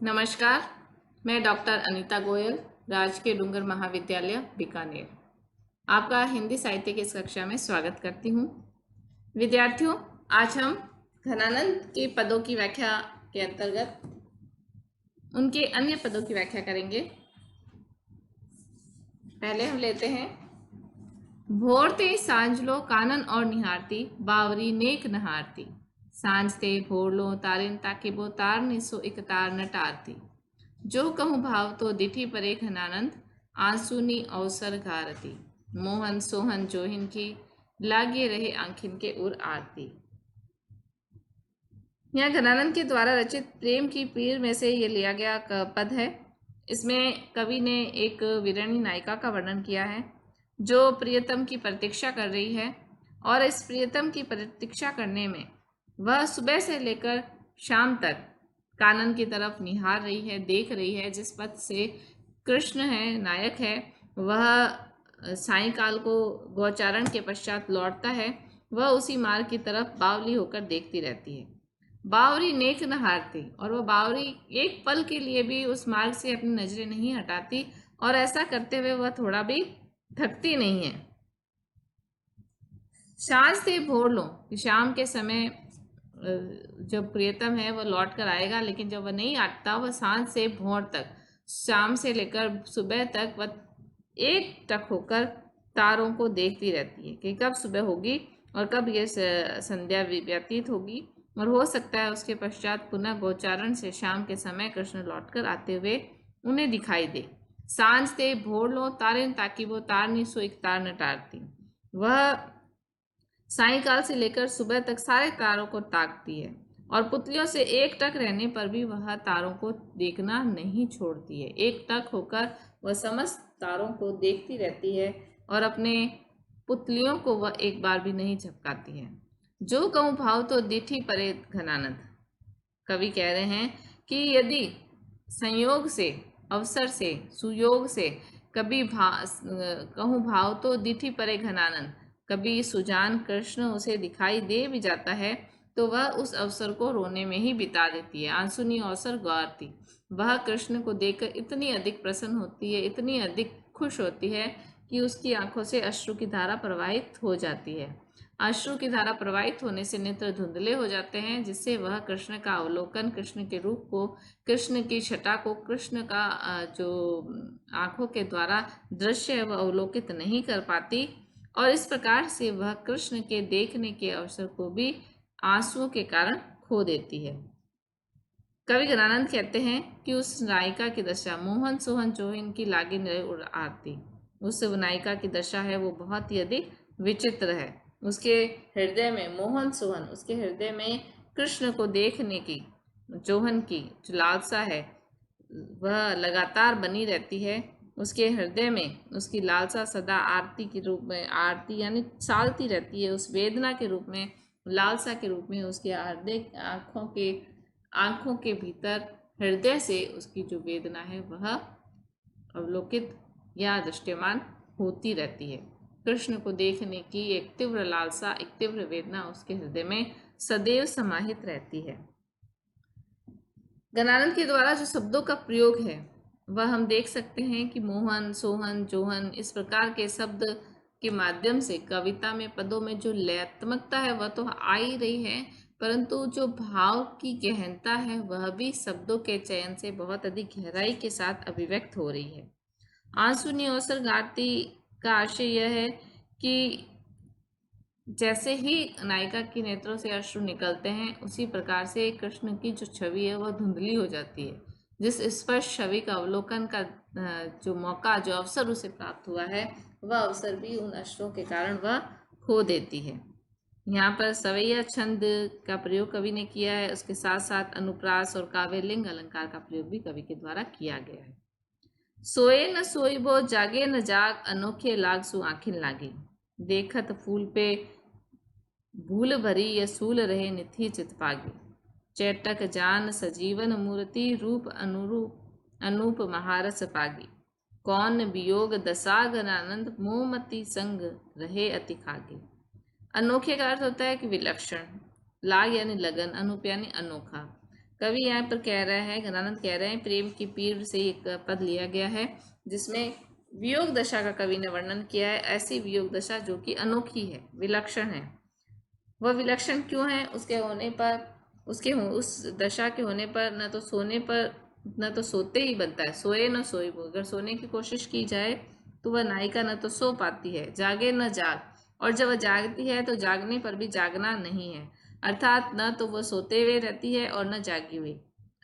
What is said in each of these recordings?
नमस्कार। मैं डॉक्टर अनीता गोयल, राजकीय डूंगर महाविद्यालय बीकानेर, आपका हिंदी साहित्य की इस कक्षा में स्वागत करती हूँ। विद्यार्थियों, आज हम घनानंद के पदों की व्याख्या के अंतर्गत उनके अन्य पदों की व्याख्या करेंगे। पहले हम लेते हैं, भोर ते सांझ लो कानन और निहारती, बावरी नेक नहारती। सांझ ते भोर लो तारिन ताकिबो तारनी सो एक तार न टारती। जो कहूँ भाव तो दिठी परे घनानंद, आंसुनी अवसर घारती। मोहन सोहन जोहिन की, लागे रहे आंखिन के उर आरती। यहाँ घनानंद के द्वारा रचित प्रेम की पीर में से ये लिया गया पद है। इसमें कवि ने एक वीरानी नायिका का वर्णन किया है जो प्रियतम की प्रतीक्षा कर रही है, और इस प्रियतम की प्रतीक्षा करने में वह सुबह से लेकर शाम तक कानन की तरफ निहार रही है, देख रही है। जिस पथ से कृष्ण है, नायक है, वह सायंकाल को गोचारण के पश्चात लौटता है, वह उसी मार्ग की तरफ बावली होकर देखती रहती है। बावरी नेक न हारती, और वह बावरी एक पल के लिए भी उस मार्ग से अपनी नजरें नहीं हटाती, और ऐसा करते हुए वह थोड़ा भी थकती नहीं है। सांझ से भोर लो, शाम के समय जब प्रियतम है वह लौट कर आएगा, लेकिन जब वह नहीं आता, वह सांझ से भोर तक, शाम से लेकर सुबह तक वह एक टक होकर तारों को देखती रहती है कि कब सुबह होगी और कब ये संध्या व्यतीत होगी, और हो सकता है उसके पश्चात पुनः गोचारण से शाम के समय कृष्ण लौटकर आते हुए उन्हें दिखाई दे। सांझ ते भोर लो तारे ताकि वो तारनी सो एक तार न टारती। वह सायंकाल से लेकर सुबह तक सारे तारों को ताकती है, और पुतलियों से एक टक रहने पर भी वह तारों को देखना नहीं छोड़ती है। एक टक होकर वह समस्त तारों को देखती रहती है, और अपने पुतलियों को वह एक बार भी नहीं झपकाती है। जो कहूँ भाव तो दिठी परे घनानंद। कवि कह रहे हैं कि यदि संयोग से, अवसर से, सुयोग से कभी कहूँ भाव तो दिठी परे घनानंद, कभी सुजान कृष्ण उसे दिखाई दे भी जाता है, तो वह उस अवसर को रोने में ही बिता देती है। आंसुनी अवसर गौरती, वह कृष्ण को देखकर इतनी अधिक प्रसन्न होती है, इतनी अधिक खुश होती है कि उसकी आंखों से अश्रु की धारा प्रवाहित हो जाती है। अश्रु की धारा प्रवाहित होने से नेत्र धुंधले हो जाते हैं, जिससे वह कृष्ण का अवलोकन, कृष्ण के रूप को, कृष्ण की छटा को, कृष्ण का जो आंखों के द्वारा दृश्य है वह अवलोकित नहीं कर पाती, और इस प्रकार से वह कृष्ण के देखने के अवसर को भी आंसुओं के कारण खो देती है। कवि गणानंद कहते हैं कि उस नायिका की दशा, मोहन सोहन जोहिन की लागी नरे आरती, उस नायिका की दशा है वो बहुत ही अधिक विचित्र है। उसके हृदय में मोहन सोहन, उसके हृदय में कृष्ण को देखने की, जोहन की जो लालसा है वह लगातार बनी रहती है। उसके हृदय में उसकी लालसा सदा आरती के रूप में, आरती यानी सालती रहती है, उस वेदना के रूप में, लालसा के रूप में। उसके आंखों के भीतर, हृदय से उसकी जो वेदना है वह अवलोकित या दृश्यमान होती रहती है। कृष्ण को देखने की एक तीव्र लालसा, एक तीव्र वेदना उसके हृदय में सदैव समाहित रहती है। गणानंद के द्वारा जो शब्दों का प्रयोग है वह हम देख सकते हैं कि मोहन, सोहन, जोहन, इस प्रकार के शब्द के माध्यम से कविता में, पदों में जो लयात्मकता है वह तो आ ही रही है, परंतु जो भाव की गहनता है वह भी शब्दों के चयन से बहुत अधिक गहराई के साथ अभिव्यक्त हो रही है। आंसुनी अवसर गारती का आशय यह है कि जैसे ही नायिका की नेत्रों से अश्रु निकलते हैं, उसी प्रकार से कृष्ण की जो छवि है वह धुंधली हो जाती है। जिस स्पष्ट छवि का अवलोकन का जो मौका, जो अवसर उसे प्राप्त हुआ है, वह अवसर भी उन अश्रुओं के कारण वह खो देती है। यहाँ पर सवैया छंद का प्रयोग कवि ने किया है, उसके साथ साथ अनुप्रास और काव्यलिंग अलंकार का प्रयोग भी कवि के द्वारा किया गया है। सोए न सोइबो जागे न जाग, अनोखे लाग सु आखिन लागे। देखत फूल पे भूल भरी यसूल रहे निथि चितपागे। चैटक जान सजीवन मूर्ति, रूप अनुरूप अनूप महारस पागे। कौन वियोग दसागन आनंद, मोमती संग रहे अति खागे। अनोखे का अर्थ होता है कि विलक्षण, लाग यानी लगन, अनूप यानी अनोखा। कवि यहाँ पर कह रहा है, घनानंद कह रहे हैं, प्रेम की पीड़ से एक पद लिया गया है जिसमें वियोग दशा का कवि ने वर्णन किया है। ऐसी वियोग दशा जो कि अनोखी है, विलक्षण है। वह विलक्षण क्यों है? उसके होने पर, उस दशा के होने पर न तो सोने पर, न तो सोते ही बनता है, सोए न सोए वो। अगर सोने की कोशिश की जाए तो वह नायिका न तो सो पाती है, जागे न जाग, और जब वह जागती है तो जागने पर भी जागना नहीं है, अर्थात न तो वह सोते हुए रहती है और न जागी हुई।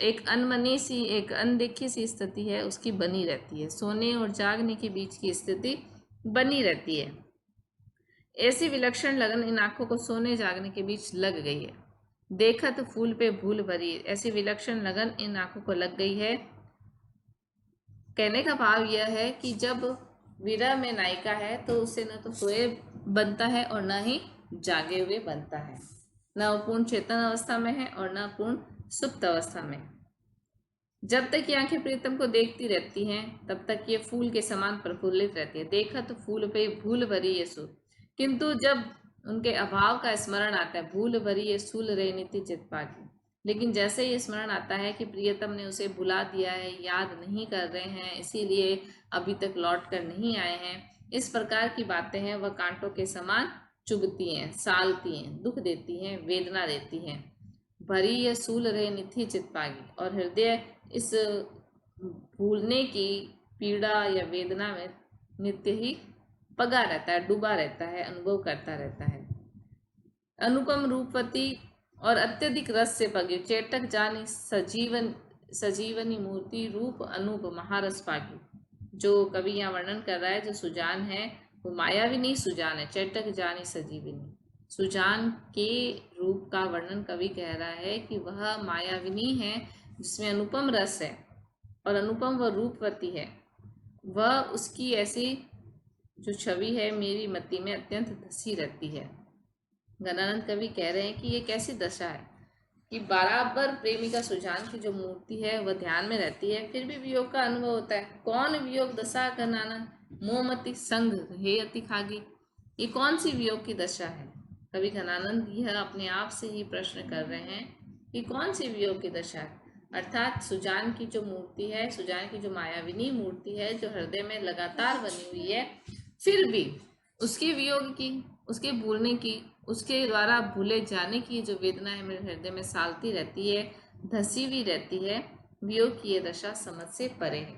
एक अनमनी सी, एक अनदेखी सी स्थिति है उसकी बनी रहती है, सोने और जागने के बीच की स्थिति बनी रहती है। ऐसी विलक्षण लगन इन आंखों को सोने जागने के बीच लग गई है। देखत फूल पे भूल भरी, ऐसी विलक्षण लगन इन आंखों को लग गई है। कहने का भाव यह है कि जब विरह में नायिका है तो उसे न तो सोए बनता है और न ही जागे हुए बनता है, न वो पूर्ण चेतन अवस्था में है और न पूर्ण सुप्त अवस्था में। जब तक ये आंखें प्रीतम को देखती रहती हैं तब तक ये फूल के समान प्रफुल्लित रहती है। देखा तो फूल पे भूल भरी ये सूल, किंतु जब उनके अभाव का स्मरण आता है, भूल भरी ये सूल रे नीति चित पागी, लेकिन जैसे ये स्मरण आता है कि प्रियतम ने उसे भुला दिया है, याद नहीं कर रहे हैं, इसीलिए अभी तक लौट कर नहीं आए हैं, इस प्रकार की बातें हैं, वह कांटों के समान चुभती हैं, सालती हैं, दुख देती हैं, वेदना देती हैं। भरी यह सूल रहे निथि चित्पागी, और हृदय इस भूलने की पीड़ा या वेदना में नित्य ही पगा रहता है, डूबा रहता है, अनुभव करता रहता है। अनुपम रूपवती और अत्यधिक रस से पगी, चेटक जानी सजीवनी मूर्ति, रूप अनूप महारस पागी। जो कवि यहाँ वर्णन कर रहा है, जो सुजान है वो मायाविनी सुजान है, चेटक जानी सजीवनी। सुजान के रूप का वर्णन कवि कह रहा है कि वह मायाविनी है जिसमें अनुपम रस है और अनुपम वह रूपवती है। वह उसकी ऐसी जो छवि है मेरी मति में अत्यंत धसी रहती है। गणानंद कवि कह रहे हैं कि ये कैसी दशा है कि बराबर प्रेमिका सुजान की जो मूर्ति है वह ध्यान में रहती है, फिर भी वियोग का अनुभव होता है। कौन वियोग दशा गणानंद? मोमती संग हे अति खागी। ये कौन सी वियोग की दशा है? कवि घनानंद यह अपने आप से ही प्रश्न कर रहे हैं कि कौन सी वियोग की दशा है। अर्थात सुजान की जो मूर्ति है, सुजान की जो मायाविनी मूर्ति है, जो हृदय में लगातार बनी हुई है, फिर भी उसके वियोग की, उसके भूलने की, उसके द्वारा भूले जाने की जो वेदना है मेरे हृदय में सालती रहती है, धसी हुई रहती है। वियोग की यह दशा समझ से परे है।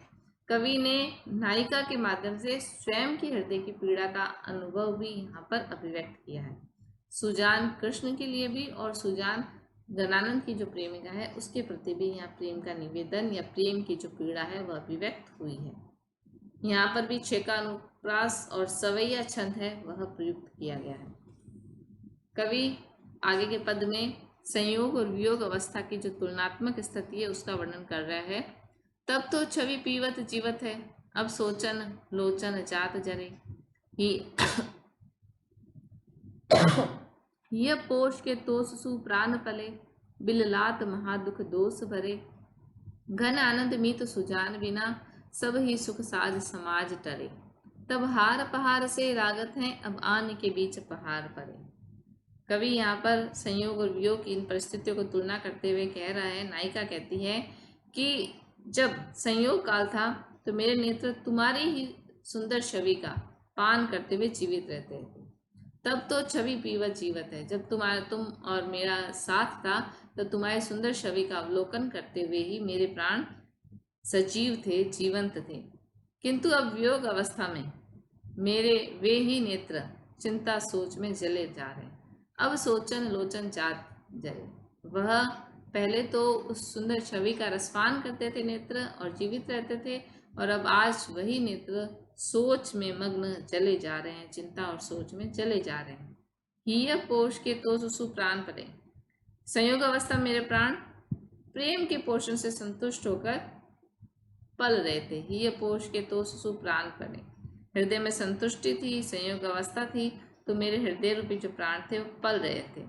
कवि ने नायिका के माध्यम से स्वयं की हृदय की पीड़ा का अनुभव भी यहाँ पर अभिव्यक्त किया है। सुजान कृष्ण के लिए भी और सुजान गणानंद की जो प्रेमिका है उसके प्रति भी यहाँ प्रेम का निवेदन या प्रेम की जो पीड़ा है वह अभिव्यक्त हुई है। यहाँ पर भी छेका अनुप्रास और सवैया छंद है वह प्रयुक्त किया गया है। कवि आगे के पद में संयोग और वियोग अवस्था की जो तुलनात्मक स्थिति है उसका वर्णन कर रहा है। तब तो छवि पीवत जीवत है, अब सोचन लोचन जात जरे, यह पोष के तोष सु प्राण पले, बिललात महादुख दोष भरे, घन आनंद मीत सुजान बिना, सब ही सुख साज समाज टरे, तब हार पहाड़ से रागत हैं, अब आन के बीच पहाड़ पड़े। कवि यहाँ पर संयोग और वियोग की इन परिस्थितियों को तुलना करते हुए कह रहा है, नायिका कहती है कि जब संयोग काल था तो मेरे नेत्र तुम्हारी ही सुंदर छवि का पान करते हुए जीवित रहते थे, तब तो छवि पीवत जीवत है। जब तुम और मेरा साथ था तो तुम्हारी सुंदर छवि का अवलोकन करते हुए ही मेरे प्राण सजीव थे, जीवंत थे, किंतु अब वियोग अवस्था में मेरे वे ही नेत्र चिंता सोच में जले जा रहे हैं। अब सोचन लोचन जात जले, वह पहले तो उस सुंदर छवि का रसपान करते थे नेत्र और जीवित रहते थे, और अब आज वही नेत्र सोच में मग्न चले जा रहे हैं, चिंता और सोच में चले जा रहे हैं। हिय पोष के तो सुसु प्राण परे, संयोग अवस्था मेरे प्राण प्रेम के पोषण से संतुष्ट होकर पल रहे थे। हिय पोष के तो सुसु प्राण परे, हृदय में संतुष्टि थी, संयोग अवस्था थी, तो मेरे हृदय रूपी जो प्राण थे वो पल रहे थे।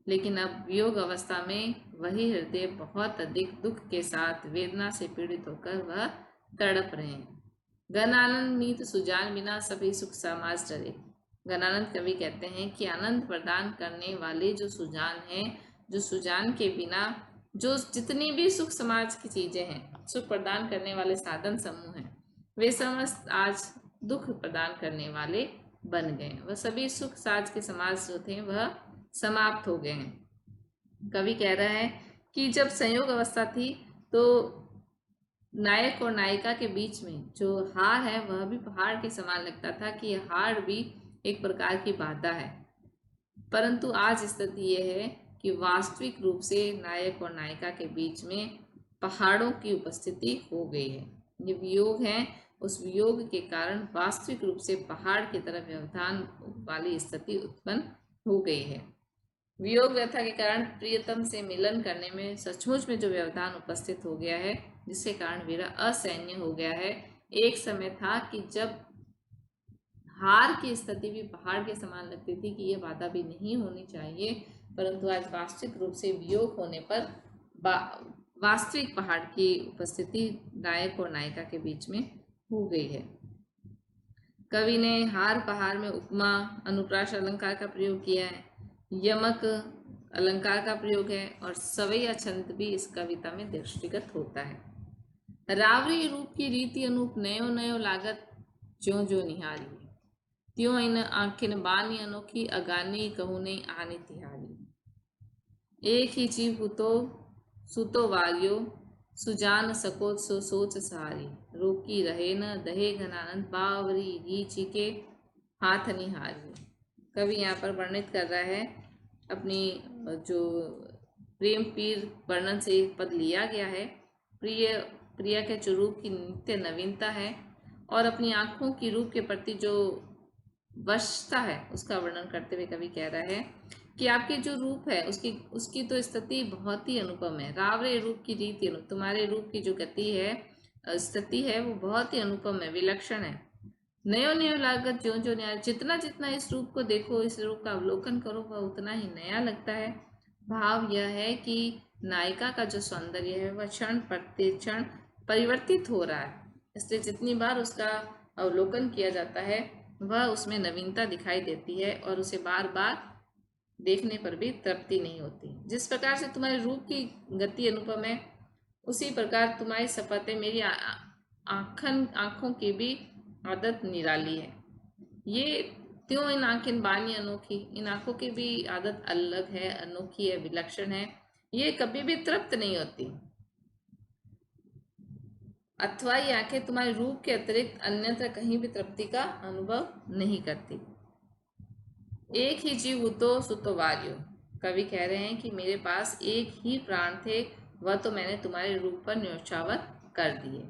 लेकिन अब वियोग अवस्था में वही हृदय बहुत अधिक दुख के साथ वेदना से पीड़ित होकर वह तड़प रहे हैं। गणानंद मीत सुजान बिना सभी सुख समाज डरे। गणानंद कवि कहते हैं कि आनंद प्रदान करने वाले जो सुजान हैं, जो सुजान के बिना जो जितनी भी सुख समाज की चीजें हैं, सुख प्रदान करने वाले साधन समूह हैं, वे समस्त आज दुख प्रदान करने वाले बन गए। वह सभी सुख साज के समाज जो थे वह समाप्त हो गए हैं। कवि कह रहा है कि जब संयोग अवस्था थी तो नायक और नायिका के बीच में जो हार है वह भी पहाड़ के समान लगता था कि यह हार भी एक प्रकार की बाधा है। परंतु आज स्थिति यह है कि वास्तविक रूप से नायक और नायिका के बीच में पहाड़ों की उपस्थिति हो गई है। ये वियोग है, उस वियोग के कारण वास्तविक रूप से पहाड़ की तरफ व्यवधान वाली स्थिति उत्पन्न हो गई है। वियोग व्यथा के कारण प्रियतम से मिलन करने में सचमुच में जो व्यवधान उपस्थित हो गया है, जिसके कारण विरह असहनीय हो गया है। एक समय था कि जब हार की स्थिति भी पहाड़ के समान लगती थी कि यह बाधा भी नहीं होनी चाहिए, परंतु आज वास्तविक रूप से वियोग होने पर वास्तविक पहाड़ की उपस्थिति नायक और नायिका के बीच में हो गई है। कवि ने हार पहाड़ में उपमा अनुप्रास अलंकार का प्रयोग किया है, यमक अलंकार का प्रयोग है और सवैया छंद भी इस कविता में दृष्टिगत होता है। रावरी रूप की रीति अनूप नयो नयो लागत ज्यो ज्यो निहारी, त्यों इन आखिन बानी अनोखी अगानी कहू नहीं आनी तिहारी। एक ही जीव हुतो सुतो वारियो सुजान सको सो सोच सहारी, रोकी रहे न दहे घनानंद बावरी रीचि के हाथ निहारी। कवि यहाँ पर वर्णित कर रहा है अपनी जो प्रेम पीर वर्णन से पद लिया गया है, प्रिया के जो रूप की नित्य नवीनता है और अपनी आंखों की रूप के प्रति जो वशता है उसका वर्णन करते हुए कवि कह रहा है कि आपके जो रूप है उसकी तो स्थिति बहुत ही अनुपम है। रावरे रूप की रीति तुम्हारे रूप की जो गति है स्थिति है वो बहुत ही अनुपम है, विलक्षण है। नयो नयो लागत ज्यो ज्यो नया, जितना जितना इस रूप को देखो, इस रूप का अवलोकन करो वह उतना ही नया लगता है। भाव यह है कि नायिका का जो सौंदर्य है वह क्षण प्रति क्षण परिवर्तित हो रहा है, इसलिए जितनी बार उसका अवलोकन किया जाता है वह उसमें नवीनता दिखाई देती है और उसे बार बार देखने पर भी तृप्ति नहीं होती। जिस प्रकार से तुम्हारे रूप की गति अनुपम है, उसी प्रकार तुम्हारी शपथें मेरी आंखों की भी आदत निराली है। ये त्यों इन आंखें बानी अनोखी, इन आंखों की भी आदत अलग है, अनोखी है, विलक्षण है, ये कभी भी तृप्त नहीं होती। अथवा ये आंखें तुम्हारे रूप के अतिरिक्त अन्यत्र कहीं भी तृप्ति का अनुभव नहीं करती। एक ही जीव उतो सुतो वार्यो, कवि कह रहे हैं कि मेरे पास एक ही प्राण थे, वह तो मैंने तुम्हारे रूप पर न्योछावर कर दिए।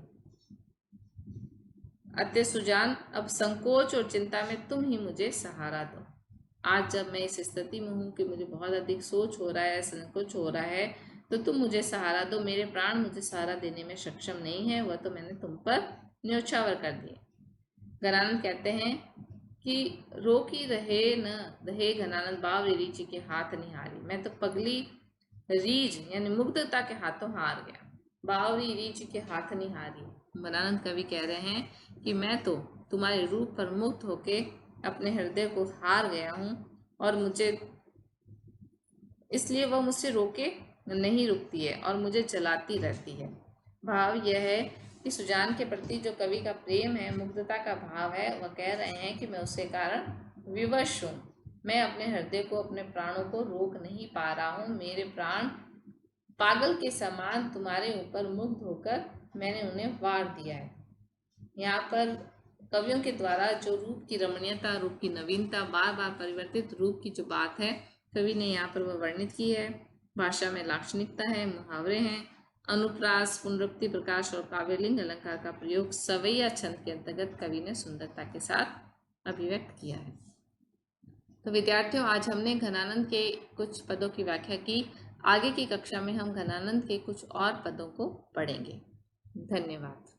अत्य सुजान, अब संकोच और चिंता में तुम ही मुझे सहारा दो। आज जब मैं इस स्थिति में हूँ कि मुझे बहुत अधिक सोच हो रहा है, संकोच हो रहा है, तो तुम मुझे सहारा दो। मेरे प्राण मुझे सहारा देने में सक्षम नहीं है, वह तो मैंने तुम पर न्योछावर कर दिए। घनानंद कहते हैं कि रोकी रहे न दहे घनानंद बावरी रीचि के हाथ निहारी, मैं तो पगली रीज यानी मुग्धता के हाथों हार गया। बावरी रीच के हाथ निहारी, घनानंद कवि कह रहे हैं कि मैं तो तुम्हारे रूप पर मुक्त होके अपने हृदय को हार गया हूँ और मुझे इसलिए वह मुझसे रोके नहीं रुकती है और मुझे जलाती रहती है। भाव यह है कि सुजान के प्रति जो कवि का प्रेम है, मुग्धता का भाव है, वह कह रहे हैं कि मैं उसके कारण विवश हूँ, मैं अपने हृदय को, अपने प्राणों को रोक नहीं पा रहा हूँ। मेरे प्राण पागल के समान तुम्हारे ऊपर मुग्ध होकर मैंने उन्हें वार दिया है। यहाँ पर कवियों के द्वारा जो रूप की रमणीयता, रूप की नवीनता, बार बार परिवर्तित रूप की जो बात है कवि ने यहाँ पर वह वर्णित की है। भाषा में लाक्षणिकता है, मुहावरे हैं, अनुप्रास, पुनरुक्ति, प्रकाश और काव्यलिंग अलंकार का प्रयोग सवैया छंद के अंतर्गत कवि ने सुंदरता के साथ अभिव्यक्त किया है। तो विद्यार्थियों, आज हमने घनानंद के कुछ पदों की व्याख्या की। आगे की कक्षा में हम घनानंद के कुछ और पदों को पढ़ेंगे। धन्यवाद।